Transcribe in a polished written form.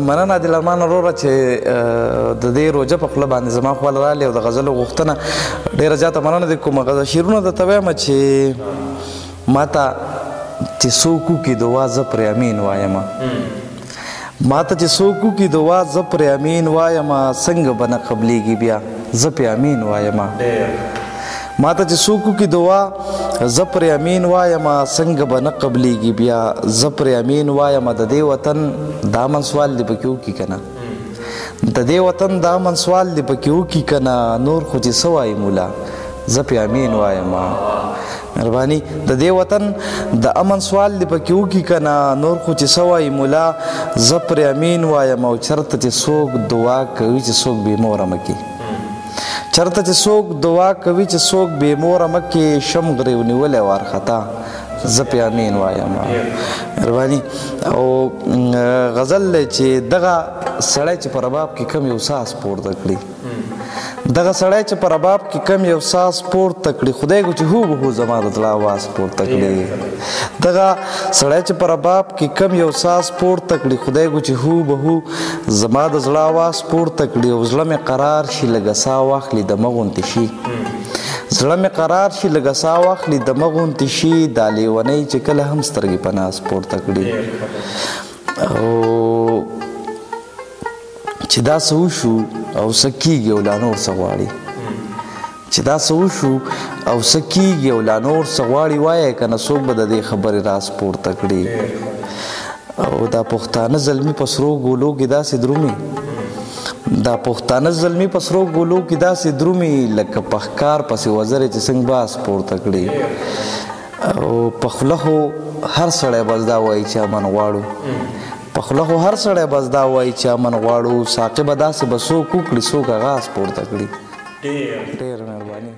مننه عادلرحمن وروره چې د دې روژه په خوله باندې زما خواله راغلې او د غزلو غوښتنه ډېره زیاته مننه دې کوم. شعرونه درته وایم چې ما ته چې څوک وکړي دعا زه پرې امین وایمه، ما ته چې څوک وکړي دعا زه پرې امین وایمه، څنګه به نه قبلېږي بیا زه پرې امین وایمه. ما ته چې څوک وکړي دعا زه پرې امین وایمه، څنګه به نه قبلېږي بیا زه پرې امین وایمه. د دې وطن دا من سوال دې پکې وکړي که نه، د دې وطن دا من سوال دې پکې وکړي که نه، نور خو چې څه وایي مولا زه پرې امین وایمه. مهرباني د دې وطن د امن سوال دې پکې وکړي که نه، نور خو چې څه وایي مولا زه پرې امین وایمه. او چېرته چې څوک دعا کوي چې څوک بې موره مه کړي، چېرته چې څوک دعا کوي چې څوک بې موره مه کړي، شم غرې ونیولی وارخطا زه پرې امین وایمه. مهرباني او غزل دی چې دغه سړی چې په رباب کې کم یو ساز پورته کړي، دغه سړی چې په رباب کې کم یو ساز پورته کړي، خدای کو چې هو به هو زما د زړه آواز پورته کړي. دغه سړی چې په رباب کې کم یو ساز پورته کړي، خدای کو چې هو به هو زما د زړه آواز پورته کړي. او زړه مې قرار شي لږه ساه واخلي د مغونتې شي، زړه مې قرار شي لږه ساه واخلي د مغونتې شي، دا لیونۍ چې کله هم سترګې په ناز پورته کړي. او چې دا څه وشو او څه کېږي او لا نور څه غواړي، چې دا څه وشو او څه کېږي او لا نور څه غواړي، وایه که نه څوک به د دې خبرې راز پورته کړي. او دا پښتانه زلمي په سرو ګولو کې داسې درومي، دا پښتانه زلمي په سرو ګولو کې داسې درومي، لکه په ښکار پسې وزرې چې څنګه باز پورته کړي. او په خوله خو هر سړی بس دا وایي چې امن غواړو، په خوله خو هر سړی بس دا وایي چې امن غواړو، ساقبه داسې به څوک وکړي څوک آغاز پورته کړي. ډېر مهرباني.